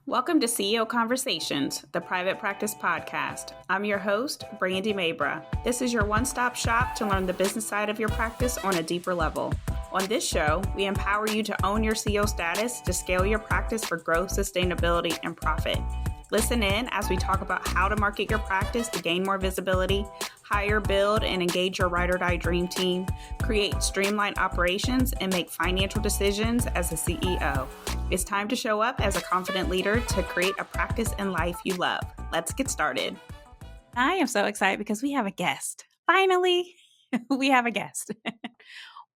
Welcome to CEO Conversations, the private practice podcast. I'm your host, Brandy Mabra. This is your one-stop shop to learn the business side of your practice on a deeper level. On this show, we empower you to own your CEO status to scale your practice for growth, sustainability, and profit. Listen in as we talk about how to market your practice to gain more visibility, hire, build, and engage your ride or die dream team, create streamlined operations, and make financial decisions as a CEO. It's time to show up as a confident leader to create a practice and life you love. Let's get started. I am so excited because we have a guest. Finally, we have a guest.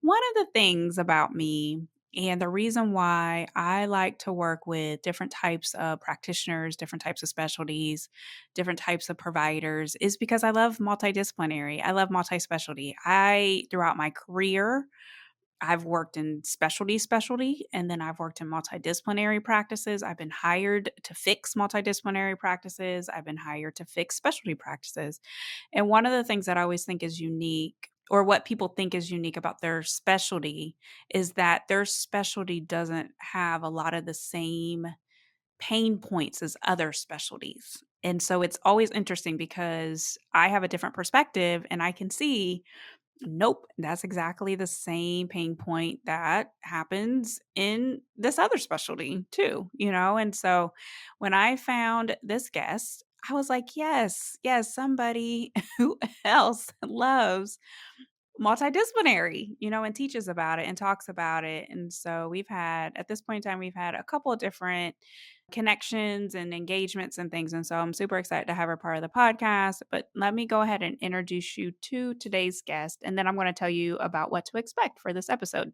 One of the things about me and the reason why I like to work with different types of practitioners, different types of specialties, different types of providers is because I love multidisciplinary. I love multi-specialty. Throughout my career, I've worked in specialty, and then I've worked in multidisciplinary practices. I've been hired to fix multidisciplinary practices. I've been hired to fix specialty practices. And one of the things that I always think is unique, or what people think is unique about their specialty, is that their specialty doesn't have a lot of the same pain points as other specialties. And so it's always interesting because I have a different perspective and I can see, nope, that's exactly the same pain point that happens in this other specialty too, And so when I found this guest, I was like, yes, somebody who else loves multidisciplinary, and teaches about it and talks about it. And so at this point in time, we've had a couple of different connections and engagements and things. And so I'm super excited to have her part of the podcast. But let me go ahead and introduce you to today's guest. And then I'm going to tell you about what to expect for this episode.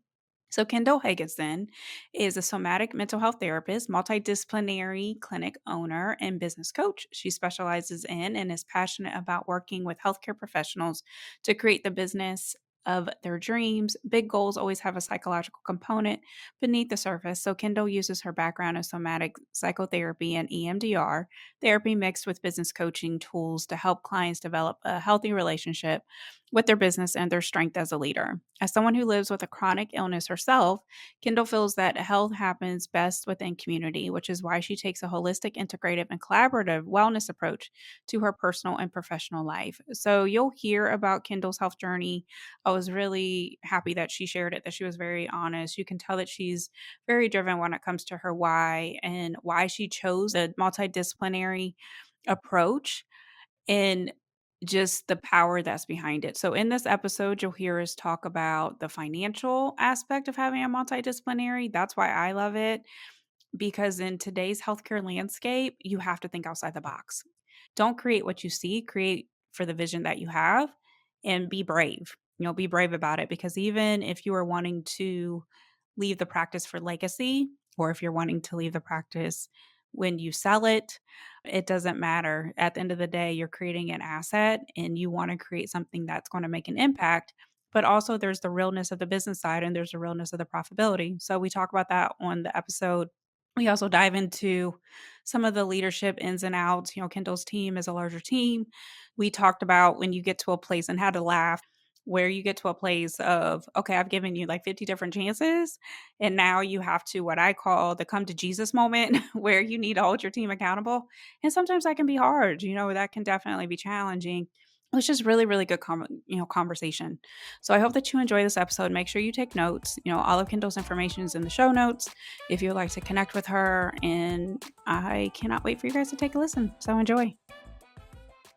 So Kendall Hagensen is a somatic mental health therapist, multidisciplinary clinic owner, and business coach. She specializes in and is passionate about working with healthcare professionals to create the business of their dreams. Big goals always have a psychological component beneath the surface. So Kendall uses her background in somatic psychotherapy and EMDR therapy mixed with business coaching tools to help clients develop a healthy relationship with their business and their strength as a leader. As someone who lives with a chronic illness herself, Kendall feels that health happens best within community, which is why she takes a holistic, integrative, and collaborative wellness approach to her personal and professional life. So you'll hear about Kendall's health journey. I was really happy that she shared it, that she was very honest. You can tell that she's very driven when it comes to her why and why she chose the multidisciplinary approach and just the power that's behind it. So in this episode, you'll hear us talk about the financial aspect of having a multidisciplinary. That's why I love it, because in today's healthcare landscape, you have to think outside the box. Don't create what you see, create for the vision that you have, and be brave. Be brave about it, because even if you are wanting to leave the practice for legacy, or if you're wanting to leave the practice when you sell it, it doesn't matter. At the end of the day, you're creating an asset and you want to create something that's going to make an impact. But also there's the realness of the business side and there's the realness of the profitability. So we talk about that on the episode. We also dive into some of the leadership ins and outs. Kendall's team is a larger team. We talked about when you get to a place, and how to laugh, where you get to a place of, okay, I've given you like 50 different chances. And now you have to, what I call the come to Jesus moment, where you need to hold your team accountable. And sometimes that can be hard. That can definitely be challenging. It's just really, really good conversation. So I hope that you enjoy this episode. Make sure you take notes. All of Kendall's information is in the show notes if you'd like to connect with her. And I cannot wait for you guys to take a listen. So enjoy.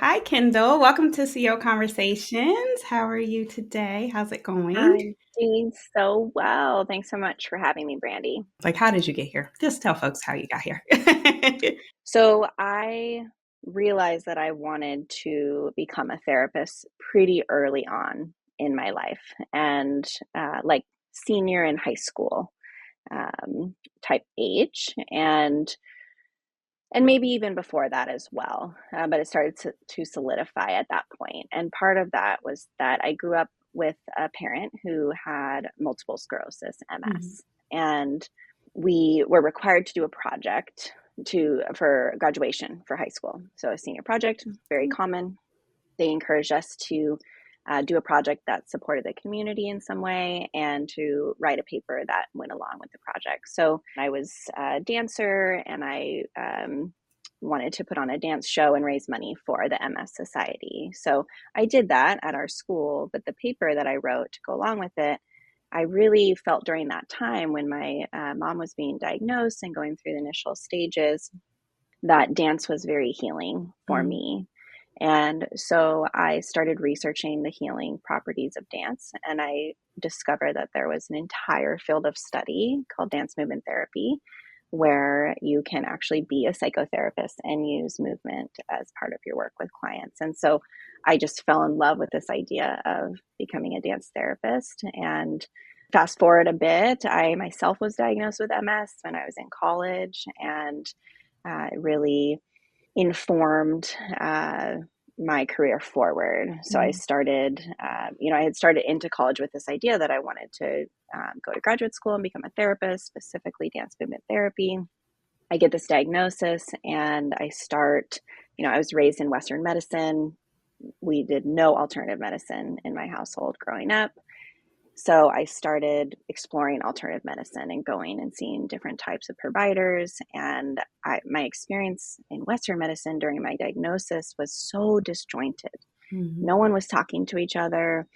Hi, Kendall. Welcome to CEO Conversations. How are you today? How's it going? I'm doing so well. Thanks so much for having me, Brandy. How did you get here? Just tell folks how you got here. So I realized that I wanted to become a therapist pretty early on in my life, and like senior in high school type age, and maybe even before that as well. But it started to solidify at that point. And part of that was that I grew up with a parent who had multiple sclerosis, MS, and we were required to do a project for graduation for high school. So a senior project, very common. They encouraged us to do a project that supported the community in some way, and to write a paper that went along with the project. So I was a dancer, and I wanted to put on a dance show and raise money for the MS Society. So I did that at our school, but the paper that I wrote to go along with it, I really felt during that time when my mom was being diagnosed and going through the initial stages, that dance was very healing for me. And so I started researching the healing properties of dance, and I discovered that there was an entire field of study called dance movement therapy, where you can actually be a psychotherapist and use movement as part of your work with clients. And so I just fell in love with this idea of becoming a dance therapist. And fast forward a bit, I myself was diagnosed with MS when I was in college, and it really informed my career forward. So I started, I had started into college with this idea that I wanted to go to graduate school and become a therapist, specifically dance movement therapy. I get this diagnosis, and I start, I was raised in Western medicine. We did no alternative medicine in my household growing up. So I started exploring alternative medicine and going and seeing different types of providers. And my experience in Western medicine during my diagnosis was so disjointed. No one was talking to each other.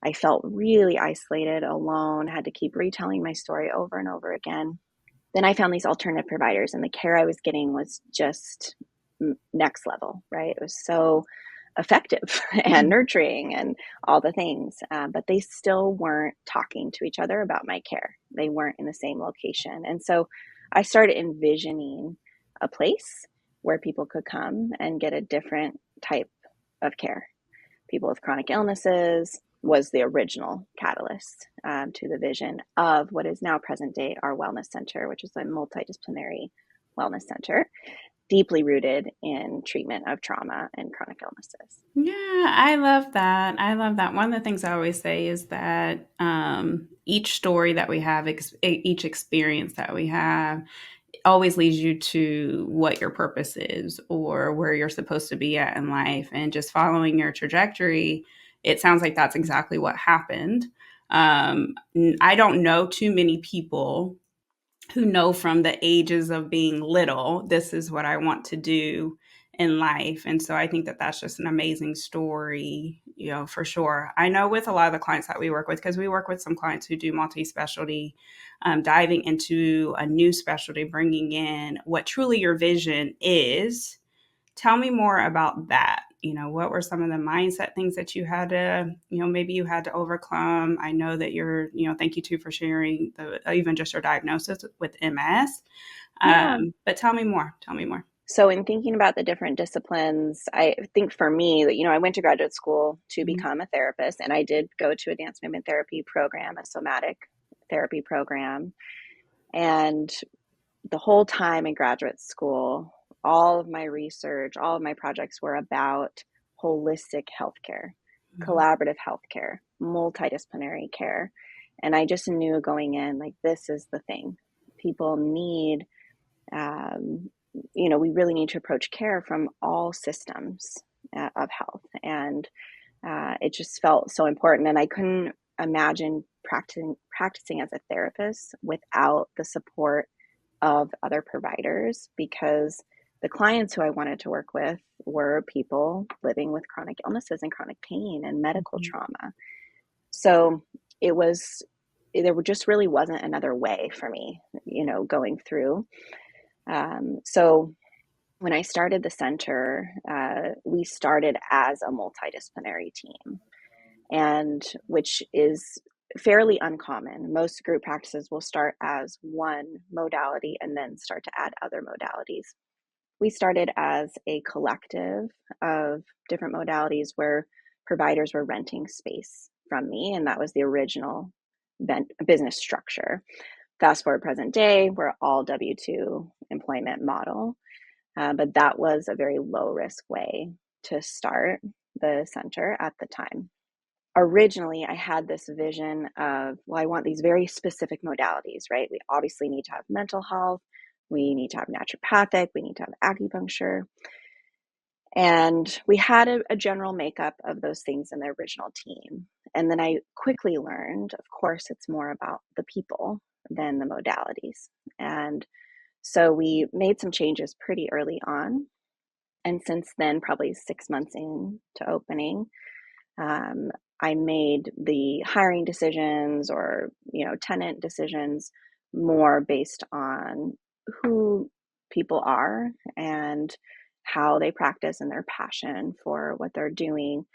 I felt really isolated, alone, had to keep retelling my story over and over again. Then I found these alternative providers, and the care I was getting was just next level, right? It was so effective and nurturing and all the things, but they still weren't talking to each other about my care. They weren't in the same location. And so I started envisioning a place where people could come and get a different type of care. People with chronic illnesses was the original catalyst to the vision of what is now present day our wellness center, which is a multidisciplinary wellness center, deeply rooted in treatment of trauma and chronic illnesses. Yeah, I love that. I love that. One of the things I always say is that each story that we have, each experience that we have, always leads you to what your purpose is or where you're supposed to be at in life. And just following your trajectory, it sounds like that's exactly what happened. I don't know too many people who know from the ages of being little, this is what I want to do in life. And so I think that that's just an amazing story, for sure. I know with a lot of the clients that we work with, because we work with some clients who do multi-specialty, diving into a new specialty, bringing in what truly your vision is. Tell me more about that. What were some of the mindset things that you had to, maybe you had to overcome? I know that thank you too for sharing even just your diagnosis with MS. Yeah. But tell me more. So in thinking about the different disciplines, I think for me that, I went to graduate school to become a therapist, and I did go to a dance movement therapy program, a somatic therapy program. And the whole time in graduate school, all of my research, all of my projects were about holistic healthcare, collaborative healthcare, multidisciplinary care. And I just knew going in, like, this is the thing. People need, we really need to approach care from all systems of health. And it just felt so important. And I couldn't imagine practicing as a therapist without the support of other providers, because the clients who I wanted to work with were people living with chronic illnesses and chronic pain and medical trauma. So there just really wasn't another way for me, going through. So when I started the center, we started as a multidisciplinary team, and which is fairly uncommon. Most group practices will start as one modality and then start to add other modalities. We started as a collective of different modalities where providers were renting space from me, and that was the original business structure. Fast forward present day, we're all W-2 employment model, but that was a very low risk way to start the center at the time. Originally, I had this vision of, well, I want these very specific modalities, right? We obviously need to have mental health. We need to have naturopathic. We need to have acupuncture. And we had a general makeup of those things in the original team. And then I quickly learned, of course, it's more about the people than the modalities. And so we made some changes pretty early on. And since then, probably 6 months in to opening, I made the hiring decisions or, tenant decisions more based on who people are and how they practice and their passion for what they're doing.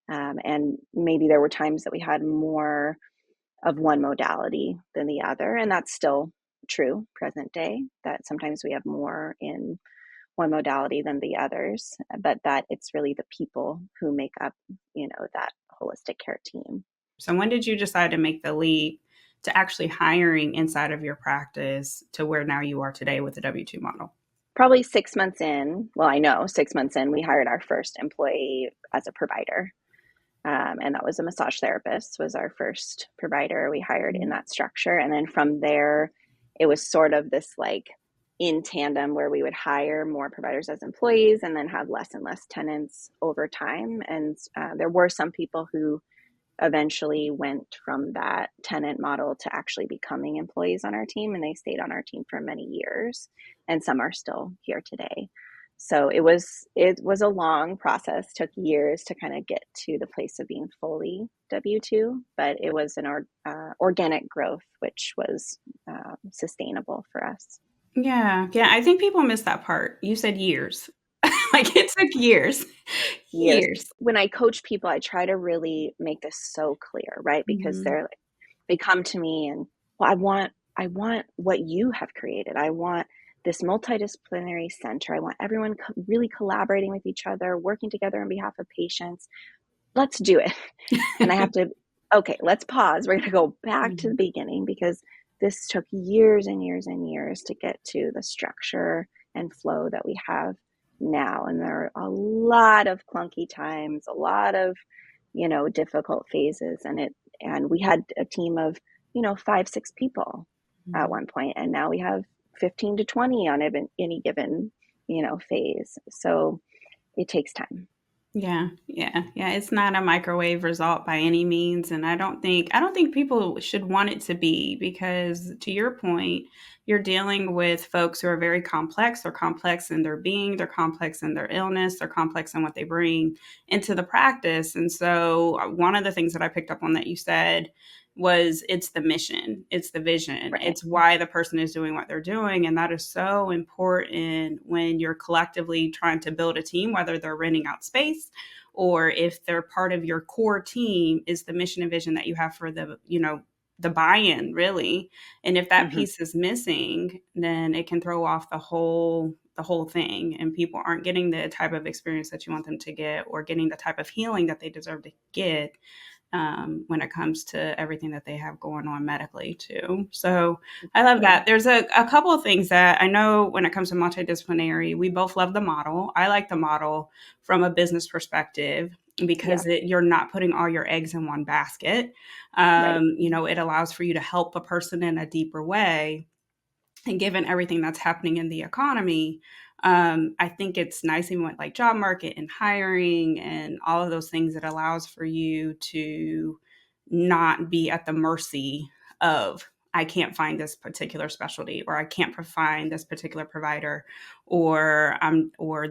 And maybe there were times that we had more of one modality than the other. And that's still true present day, that sometimes we have more in one modality than the others, but that it's really the people who make up, that holistic care team. So when did you decide to make the leap to actually hiring inside of your practice to where now you are today with the W-2 model? Probably 6 months in, well, I know 6 months in, we hired our first employee as a provider. And that was a massage therapist, was our first provider we hired in that structure. And then from there, it was sort of this like in tandem where we would hire more providers as employees and then have less and less tenants over time. And there were some people who eventually went from that tenant model to actually becoming employees on our team, and they stayed on our team for many years, and some are still here today. So it was a long process, took years to kind of get to the place of being fully W-2, but it was an organic growth, which was sustainable for us. Yeah. I think people miss that part. You said years. Like it took years. Years. Years. When I coach people, I try to really make this so clear, right? Because Mhm. they come to me and, well, I want what you have created. I want this multidisciplinary center. I want everyone really collaborating with each other, working together on behalf of patients. Let's do it. And I have to, okay, let's pause. We're going to go back to the Mhm. beginning because this took years and years and years to get to the structure and flow that we have now. And there are a lot of clunky times, a lot of, difficult phases. And we had a team of, 5, 6 people at one point, and now we have 15 to 20 on any given, phase. So it takes time. Yeah. It's not a microwave result by any means, and I don't think people should want it to be, because to your point, you're dealing with folks who are very complex. They're complex in their being, they're complex in their illness, they're complex in what they bring into the practice. And so, one of the things that I picked up on that you said was it's the mission, it's the vision, Right. it's why the person is doing what they're doing. And that is so important when you're collectively trying to build a team, whether they're renting out space or if they're part of your core team, is the mission and vision that you have for the buy-in, really. And if that Mm-hmm. piece is missing, then it can throw off the whole thing, and people aren't getting the type of experience that you want them to get or getting the type of healing that they deserve to get, when it comes to everything that they have going on medically too. So I love Exactly. that. There's a couple of things that I know when it comes to multidisciplinary, we both love the model. I like the model from a business perspective Yeah. because you're not putting all your eggs in one basket. Right. It allows for you to help a person in a deeper way. And given everything that's happening in the economy, I think it's nice, even with like job market and hiring and all of those things, it allows for you to not be at the mercy of, I can't find this particular specialty, or I can't find this particular provider, or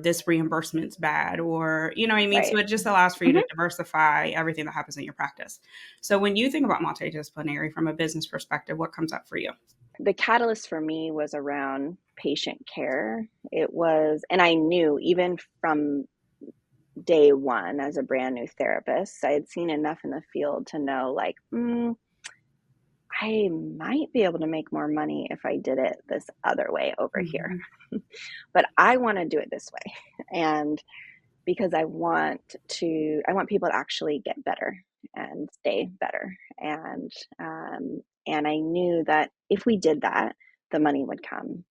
this reimbursement's bad, or you know what I mean. So Right. it just allows for you Hmm. to diversify everything that happens in your practice. So when you think about multidisciplinary from a business perspective, what comes up for you? The catalyst for me was around patient care. It was, and I knew even from day one as a brand new therapist, I had seen enough in the field to know like, I might be able to make more money if I did it this other way over here. Mhm. But I want to do it this way. And because I want people to actually get better and stay better. And I knew that if we did that, the money would come.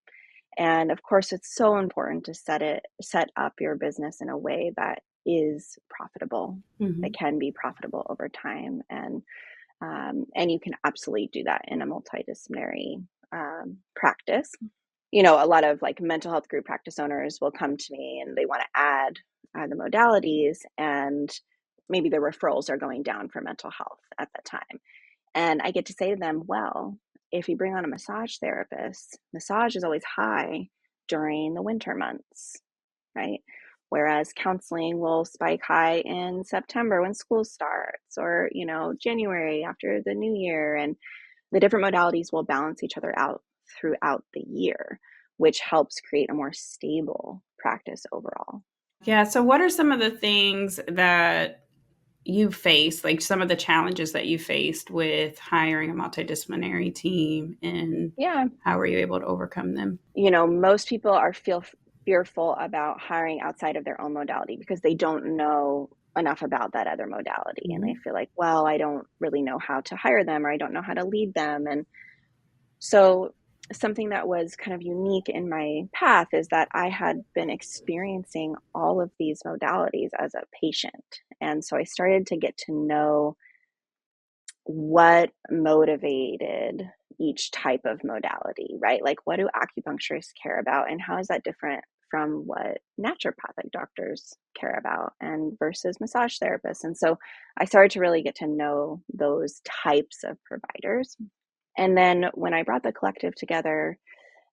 And of course, it's so important to set up your business in a way that is profitable, that Mhm. can be profitable over time. And you can absolutely do that in a multidisciplinary practice. A lot of like mental health group practice owners will come to me and they want to add the modalities, and maybe the referrals are going down for mental health at that time. And I get to say to them, well, if you bring on a massage therapist, massage is always high during the winter months, right? Whereas counseling will spike high in September when school starts, or, January after the new year. And the different modalities will balance each other out throughout the year, which helps create a more stable practice overall. Yeah. So what are some of the things that you faced, like some of the challenges that you faced with hiring a multidisciplinary team, and Yeah. how were you able to overcome them? Most people are fearful about hiring outside of their own modality because they don't know enough about that other modality. And they feel like, well, I don't really know how to hire them, or I don't know how to lead them. And so something that was kind of unique in my path is that I had been experiencing all of these modalities as a patient. And so I started to get to know what motivated each type of modality, right? Like, what do acupuncturists care about, and how is that different from what naturopathic doctors care about and versus massage therapists? And so I started to really get to know those types of providers. And then when I brought the collective together,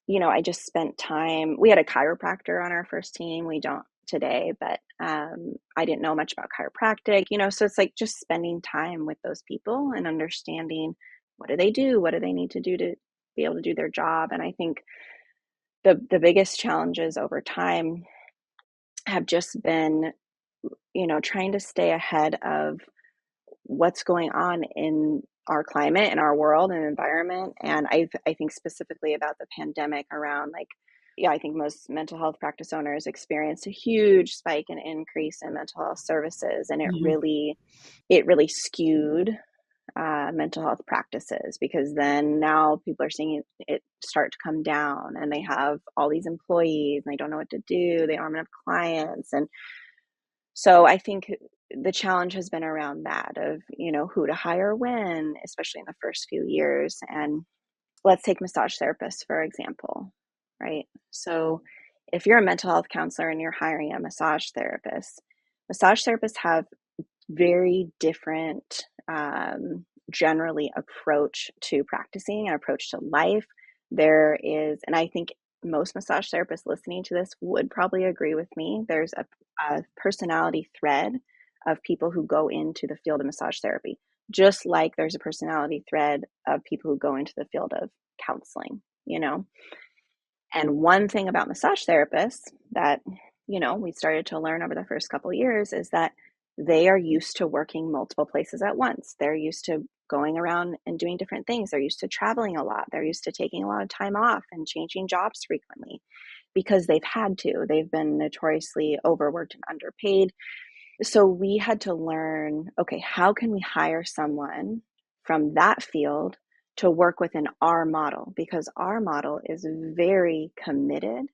I just spent time. We had a chiropractor on our first team. We don't today, but I didn't know much about chiropractic, so it's like just spending time with those people and understanding, what do they do? What do they need to do to be able to do their job? And I think the biggest challenges over time have just been, trying to stay ahead of what's going on in our climate and our world and environment. And I think specifically about the pandemic around, like, yeah, I think most mental health practice owners experienced a huge spike and increase in mental health services. And it Yeah. really skewed mental health practices, because then now people are seeing it start to come down, and they have all these employees and they don't know what to do. They don't have enough clients. And so I think the challenge has been around that of, who to hire when, especially in the first few years. And let's take massage therapists, for example, right? So if you're a mental health counselor and you're hiring a massage therapists have very different, generally, approach to practicing and approach to life. There is, and I think most massage therapists listening to this would probably agree with me, there's a personality thread of people who go into the field of massage therapy, just like there's a personality thread of people who go into the field of counseling, And one thing about massage therapists that, we started to learn over the first couple of years is that they are used to working multiple places at once. They're used to going around and doing different things. They're used to traveling a lot. They're used to taking a lot of time off and changing jobs frequently because they've had to. They've been notoriously overworked and underpaid. So we had to learn, okay, how can we hire someone from that field to work within our model? Because our model is very committed.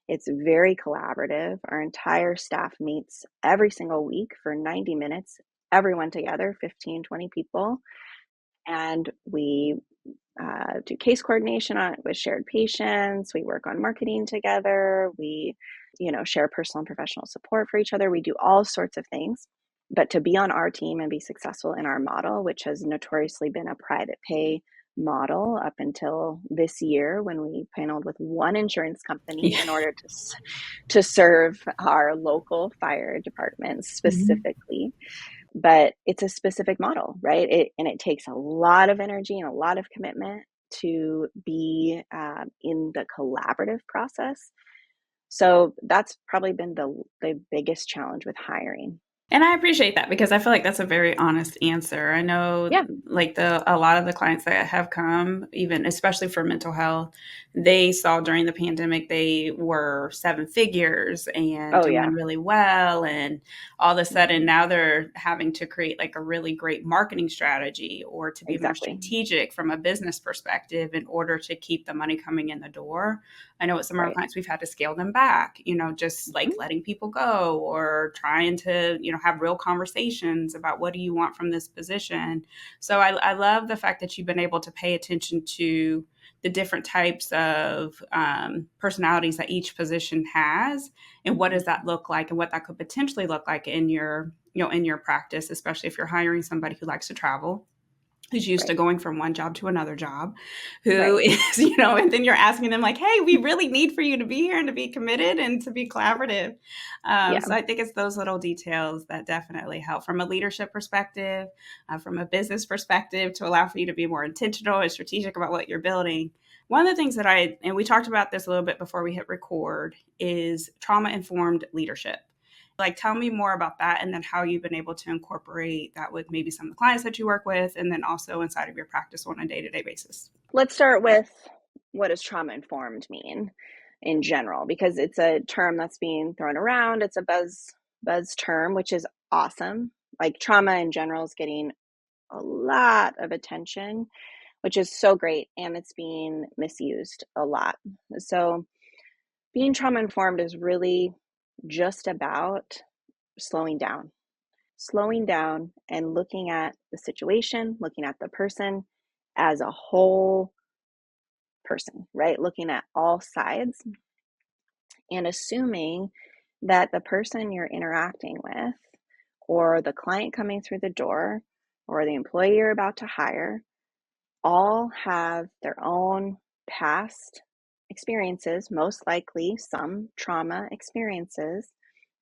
It's very collaborative. Our entire staff meets every single week for 90 minutes, everyone together, 15, 20 people. And we do case coordination with shared patients. We work on marketing together. We, share personal and professional support for each other. We do all sorts of things. But to be on our team and be successful in our model, which has notoriously been a private pay model up until this year, when we paneled with one insurance company in order to serve our local fire departments specifically. But it's a specific model, right? And it takes a lot of energy and a lot of commitment to be in the collaborative process. So that's probably been the biggest challenge with hiring. And I appreciate that, because I feel like that's a very honest answer. I know, Yeah. like, a lot of the clients that have come, even especially for mental health, they saw during the pandemic they were seven figures and Oh, doing yeah. really well, and all of a sudden now they're having to create like a really great marketing strategy, or to be more Exactly. strategic from a business perspective in order to keep the money coming in the door. I know with some of our Right. clients, we've had to scale them back, just like letting people go, or trying to, have real conversations about, what do you want from this position? So I love the fact that you've been able to pay attention to the different types of personalities that each position has, and what does that look like, and what that could potentially look like in your, in your practice, especially if you're hiring somebody who likes to travel, who's used to going from one job to another job, who is, and then you're asking them like, hey, we really need for you to be here and to be committed and to be collaborative. So I think it's those little details that definitely help from a leadership perspective, from a business perspective, to allow for you to be more intentional and strategic about what you're building. One of the things that and we talked about this a little bit before we hit record, is trauma-informed leadership. Like, tell me more about that, and then how you've been able to incorporate that with maybe some of the clients that you work with, and then also inside of your practice on a day-to-day basis. Let's start with, what does trauma-informed mean in general? Because it's a term that's being thrown around. It's a buzz term, which is awesome. Like, trauma in general is getting a lot of attention, which is so great, and it's being misused a lot. So being trauma-informed is really just about slowing down and looking at the situation, looking at the person as a whole person, right? Looking at all sides and assuming that the person you're interacting with, or the client coming through the door, or the employee you're about to hire, all have their own past experiences, most likely some trauma experiences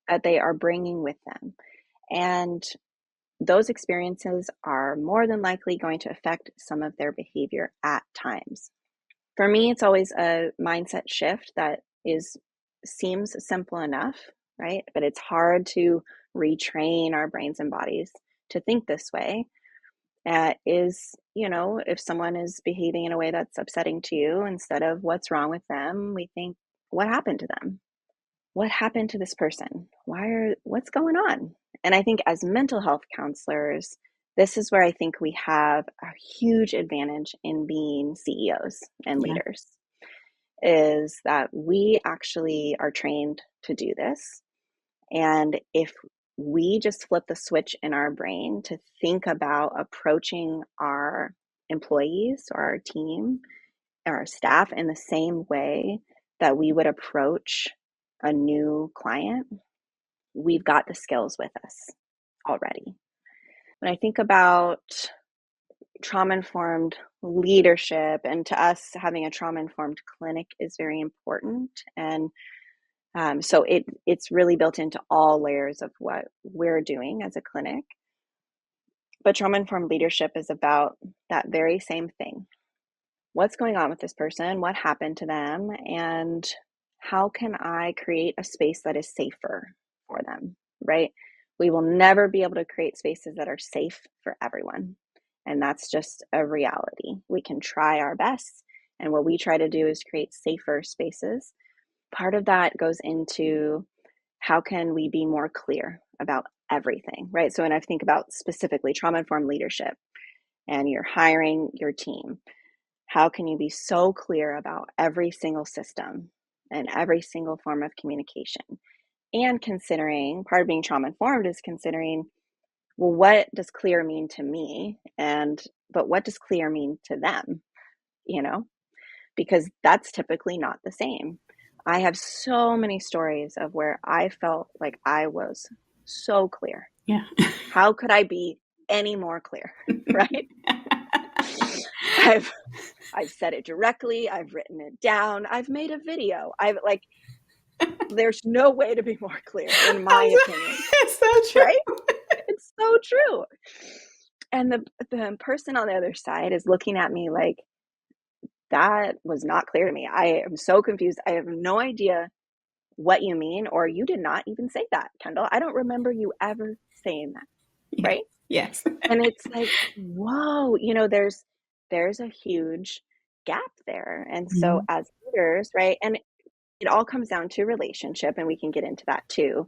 that they are bringing with them. And those experiences are more than likely going to affect some of their behavior at times. For me, it's always a mindset shift that seems simple enough, right? But it's hard to retrain our brains and bodies to think this way. If someone is behaving in a way that's upsetting to you, instead of what's wrong with them, we think, what happened to them? What happened to this person? What's going on? And I think as mental health counselors, this is where I think we have a huge advantage in being CEOs and leaders, is that we actually are trained to do this. And if we just flip the switch in our brain to think about approaching our employees or our team or our staff in the same way that we would approach a new client, we've got the skills with us already. When I think about trauma-informed leadership, and to us, having a trauma-informed clinic is very important. And so it's really built into all layers of what we're doing as a clinic. But trauma-informed leadership is about that very same thing. What's going on with this person? What happened to them? And how can I create a space that is safer for them, right? We will never be able to create spaces that are safe for everyone. And that's just a reality. We can try our best. And what we try to do is create safer spaces. Part of that goes into, how can we be more clear about everything, right? So when I think about specifically trauma-informed leadership and you're hiring your team, how can you be so clear about every single system and every single form of communication? And considering, part of being trauma-informed is considering, well, what does clear mean to me? But what does clear mean to them? Because that's typically not the same. I have so many stories of where I felt like I was so clear. Yeah. How could I be any more clear, right? I've said it directly. I've written it down. I've made a video. There's no way to be more clear, in my opinion. It's so true. Right? It's so true. And the person on the other side is looking at me like, that was not clear to me. I am so confused. I have no idea what you mean, or you did not even say that, Kendall. I don't remember you ever saying that, right? Yes. And it's like, whoa, there's a huge gap there. And so as leaders, right, and it all comes down to relationship, and we can get into that too.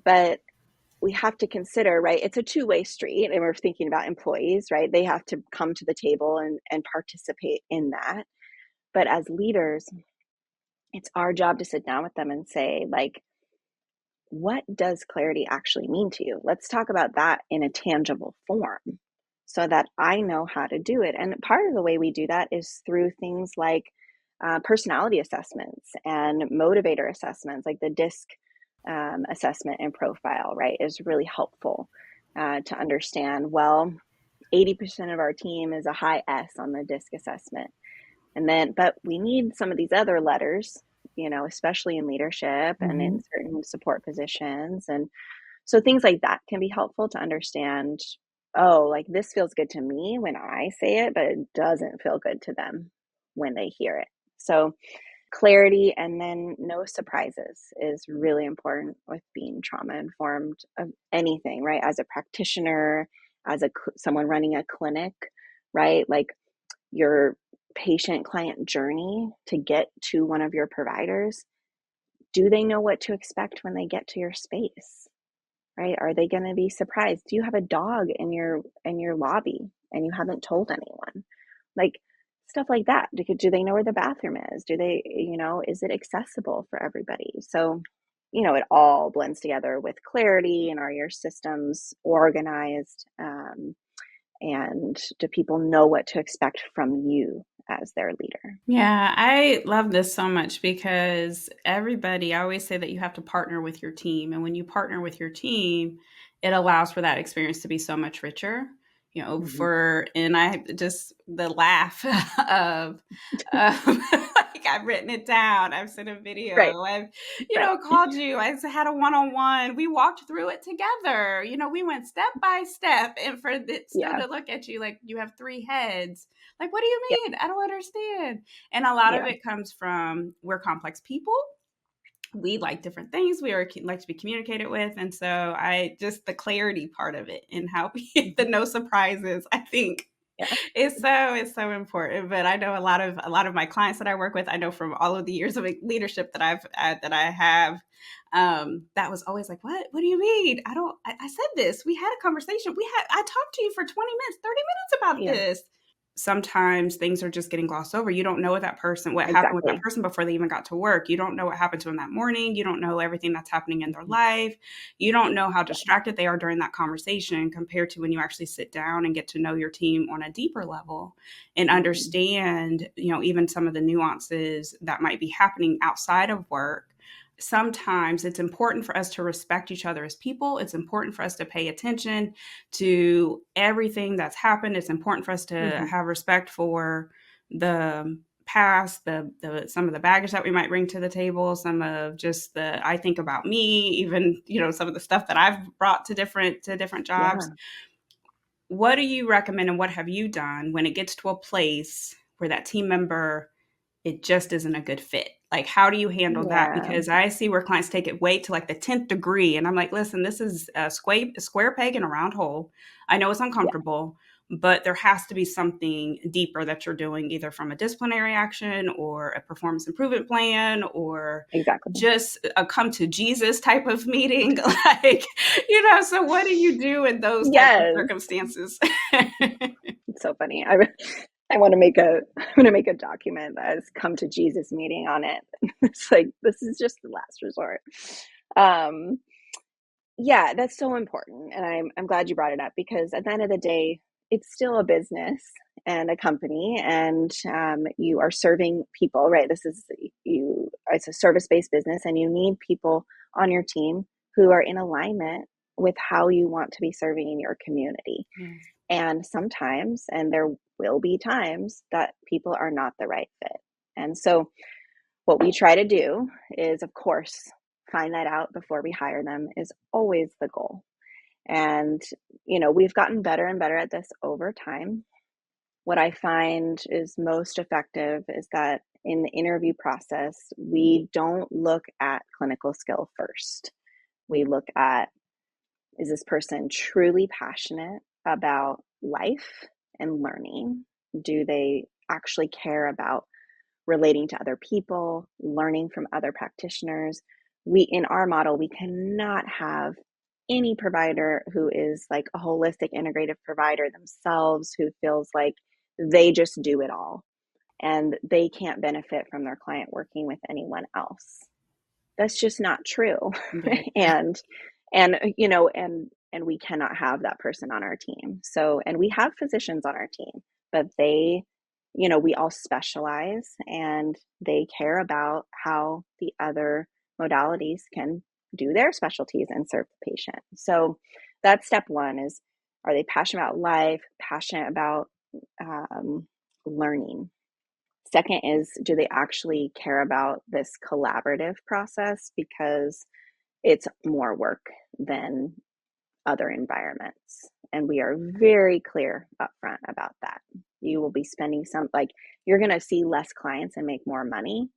But we have to consider, right, it's a two-way street, and we're thinking about employees, right? They have to come to the table and participate in that. But as leaders, it's our job to sit down with them and say, like, what does clarity actually mean to you? Let's talk about that in a tangible form. so that I know how to do it. And part of the way we do that is through things like personality assessments and motivator assessments, like the DISC assessment and profile, right, is really helpful to understand, well, 80% of our team is a high S on the DISC assessment. And then, but we need some of these other letters, especially in leadership and in certain support positions. And so things like that can be helpful to understand, oh, like this feels good to me when I say it, but it doesn't feel good to them when they hear it. So clarity and then no surprises is really important with being trauma informed of anything, right? As a practitioner, as someone running a clinic, right? Like your patient client journey to get to one of your providers, do they know what to expect when they get to your space? Right? Are they going to be surprised? Do you have a dog in your lobby and you haven't told anyone? Like stuff like that. Do they know where the bathroom is? Do they, is it accessible for everybody? So, it all blends together with clarity, and are your systems organized? And do people know what to expect from you as their leader? Yeah, I love this so much because I always say that you have to partner with your team. And when you partner with your team, it allows for that experience to be so much richer. And I just the laugh of like I've written it down. I've sent a video. Right. I've, called you. I had a one-on-one. We walked through it together. We went step by step. And for still to look at you like you have three heads. Like, what do you mean? I don't understand. And a lot of it comes from we're complex people. We like different things. We like to be communicated with. And so the clarity part of it and how the no surprises, I think it's so important. But I know a lot of my clients that I work with, I know from all of the years of leadership that I have, that was always like, what do you mean? I said this, we had a conversation. I talked to you for 20 minutes, 30 minutes about this. Sometimes things are just getting glossed over. You don't know what happened with that person before they even got to work. You don't know what happened to them that morning. You don't know everything that's happening in their life. You don't know how distracted they are during that conversation compared to when you actually sit down and get to know your team on a deeper level and understand, even some of the nuances that might be happening outside of work. Sometimes it's important for us to respect each other as people. It's important for us to pay attention to everything that's happened. It's important for us to have respect for the past, some of the baggage that we might bring to the table, some of just I think about me, even, some of the stuff that I've brought to different jobs. Yeah. What do you recommend and what have you done when it gets to a place where that team member, it just isn't a good fit? Like, how do you handle that? Because I see where clients take it way to like the 10th degree. And I'm like, listen, this is a square peg in a round hole. I know it's uncomfortable, but there has to be something deeper that you're doing, either from a disciplinary action or a performance improvement plan, or just a come to Jesus type of meeting. Like, so what do you do in those types of circumstances? It's so funny. I want to make a document that has come to Jesus meeting on it. It's like, this is just the last resort. That's so important. And I'm glad you brought it up, because at the end of the day, it's still a business and a company, and you are serving people, right? It's a service-based business, and you need people on your team who are in alignment with how you want to be serving in your community. And sometimes, and there will be times, that people are not the right fit. And so what we try to do is, of course, find that out before we hire them is always the goal. And, we've gotten better and better at this over time. What I find is most effective is that in the interview process, we don't look at clinical skill first. We look at, is this person truly passionate about life and learning? Do they actually care about relating to other people, learning from other practitioners? In our model, we cannot have any provider who is like a holistic integrative provider themselves, who feels like they just do it all and they can't benefit from their client working with anyone else. That's just not true. And and we cannot have that person on our team. So, and we have physicians on our team, but they, we all specialize and they care about how the other modalities can do their specialties and serve the patient. So that's step one is, are they passionate about life, passionate about learning? Second is, do they actually care about this collaborative process? Because it's more work than other environments. And we are very clear upfront about that. You will be spending you're going to see less clients and make more money,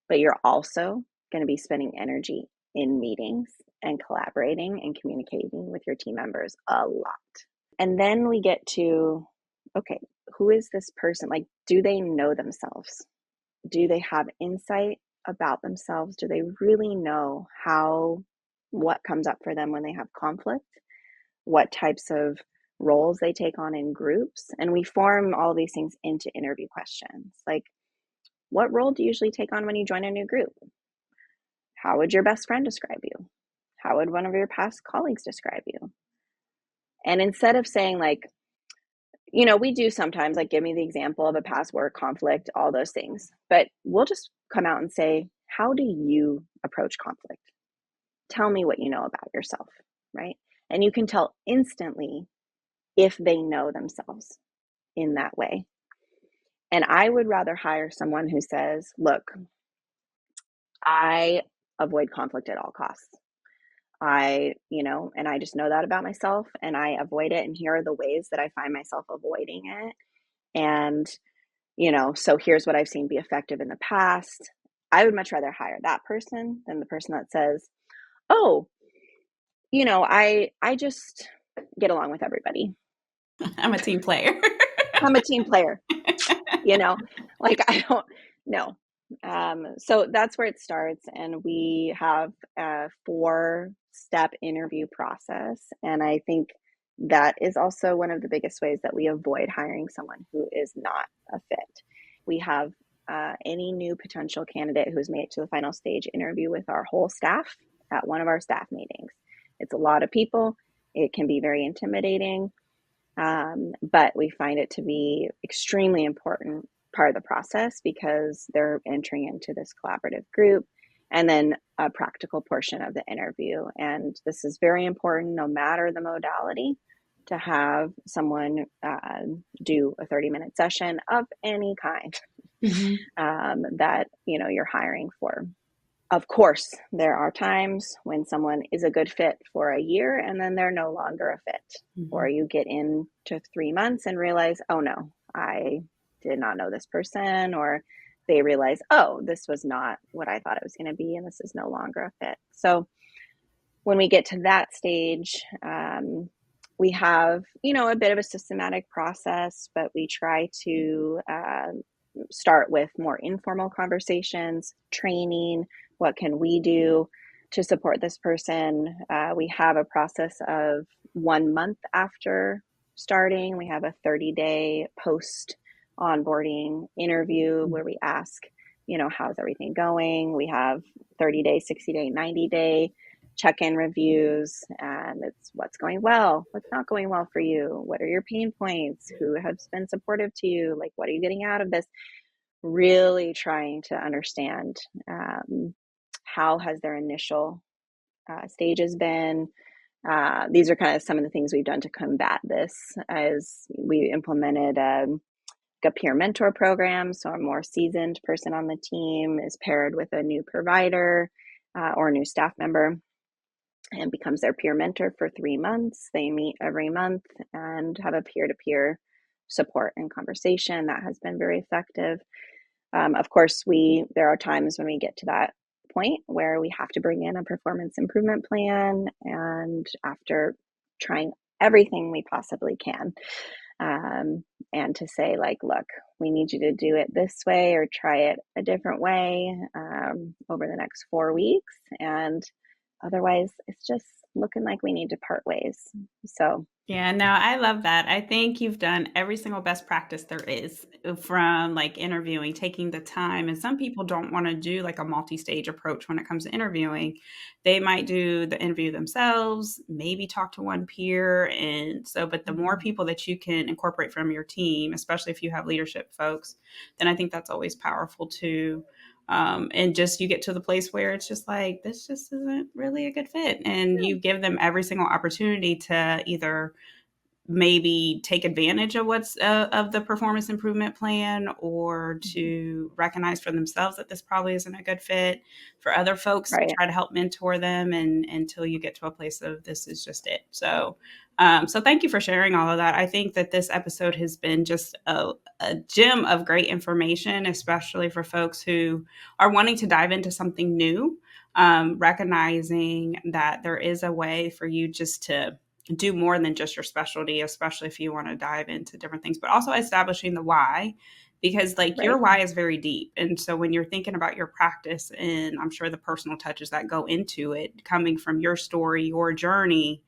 but you're also going to be spending energy in meetings and collaborating and communicating with your team members a lot. And then we get to, okay, who is this person? Like, do they know themselves? Do they have insight about themselves? Do they really know what comes up for them when they have conflict? What types of roles they take on in groups? And we form all these things into interview questions. Like, what role do you usually take on when you join a new group? How would your best friend describe you? How would one of your past colleagues describe you? And instead of saying we do sometimes give me the example of a past work conflict, all those things, but we'll just come out and say, how do you approach conflict? Tell me what you know about yourself, right? And you can tell instantly if they know themselves in that way. And I would rather hire someone who says, look, I avoid conflict at all costs. And I just know that about myself and I avoid it. And here are the ways that I find myself avoiding it. And, so here's what I've seen be effective in the past. I would much rather hire that person than the person that says, oh, I just get along with everybody. I'm a team player. I'm a team player, I don't know. So that's where it starts. And we have a 4-step interview process. And I think that is also one of the biggest ways that we avoid hiring someone who is not a fit. We have any new potential candidate who's made it to the final stage interview with our whole staff at one of our staff meetings. It's a lot of people. It can be very intimidating, but we find it to be extremely important part of the process because they're entering into this collaborative group, and then a practical portion of the interview. And this is very important, no matter the modality, to have someone do a 30-minute session of any kind that you're hiring for. Of course, there are times when someone is a good fit for a year and then they're no longer a fit, or you get into 3 months and realize, oh no, I did not know this person, or they realize, oh, this was not what I thought it was going to be and this is no longer a fit. So when we get to that stage, we have, a bit of a systematic process, but we try to start with more informal conversations, training. What can we do to support this person? We have a process of 1 month after starting. We have a 30-day post onboarding interview where we ask, how's everything going? We have 30-day, 60-day, 90-day check-in reviews, and it's what's going well, what's not going well for you, what are your pain points, who has been supportive to you, what are you getting out of this? Really trying to understand how has their initial stages been. These are kind of some of the things we've done to combat this, as we implemented a peer mentor program. So a more seasoned person on the team is paired with a new provider or a new staff member and becomes their peer mentor for 3 months. They meet every month and have a peer-to-peer support and conversation. That has been very effective. Of course, there are times when we get to that point where we have to bring in a performance improvement plan, and after trying everything we possibly can, and to say look, we need you to do it this way or try it a different way over the next 4 weeks, and otherwise it's just looking like we need to part ways. So Yeah, no, I love that. I think you've done every single best practice there is from like interviewing, taking the time. And some people don't want to do like a multi-stage approach when it comes to interviewing. They might do the interview themselves, maybe talk to one peer. And so, but the more people that you can incorporate from your team, especially if you have leadership folks, then I think that's always powerful too. And just you get to the place where it's just like, this just isn't really a good fit. And you give them every single opportunity to either maybe take advantage of what's of the performance improvement plan, or to recognize for themselves that this probably isn't a good fit, for other folks to right, try to help mentor them, and until you get to a place of this is just it. So so thank you for sharing all of that. I think that this episode has been just a gem of great information, especially for folks who are wanting to dive into something new, recognizing that there is a way for you just to do more than just your specialty, especially if you want to dive into different things, but also establishing the why, because like your right. why is very deep. And so when you're thinking about your practice, and I'm sure the personal touches that go into it coming from your story, your journey,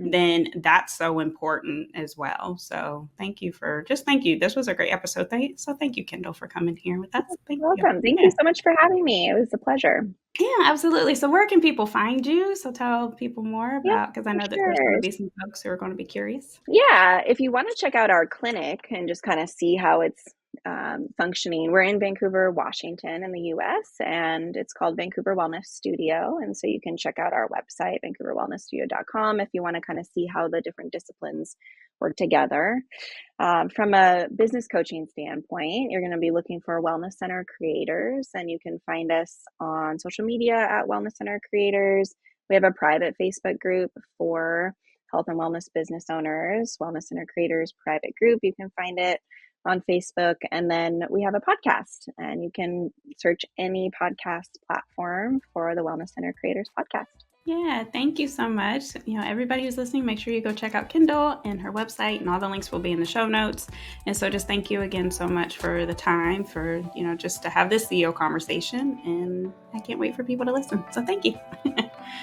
then that's so important as well. So thank you. This was a great episode. Thank you, Kendall, for coming here with us. Thank you. Welcome. Thank Yeah. you so much for having me. It was a pleasure. Yeah, absolutely. So where can people find you? So tell people more Yeah, about, because I for know that there's going to sure. be some folks who are going to be curious. Yeah, if you want to check out our clinic and just kind of see how it's functioning, we're in Vancouver, Washington, in the US, and it's called Vancouver Wellness Studio. And so you can check out our website, vancouverwellnessstudio.com, if you want to kind of see how the different disciplines work together. From a business coaching standpoint, you're going to be looking for wellness center creators, and you can find us on social media at Wellness Center Creators. We have a private Facebook group for health and wellness business owners, Wellness Center Creators private group. You can find it on Facebook. And then we have a podcast, and you can search any podcast platform for the Wellness Center Creators podcast. Yeah, thank you so much. Everybody who's listening, make sure you go check out Kendall and her website, and all the links will be in the show notes. And so just thank you again so much for the time, for, just to have this CEO conversation. And I can't wait for people to listen. So thank you.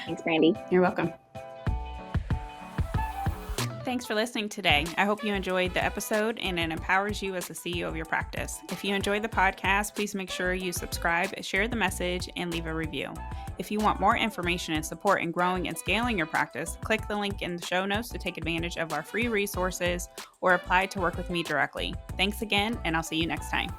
Thanks, Brandy. You're welcome. Thanks for listening today. I hope you enjoyed the episode and it empowers you as the CEO of your practice. If you enjoyed the podcast, please make sure you subscribe, share the message, and leave a review. If you want more information and support in growing and scaling your practice, click the link in the show notes to take advantage of our free resources or apply to work with me directly. Thanks again, and I'll see you next time.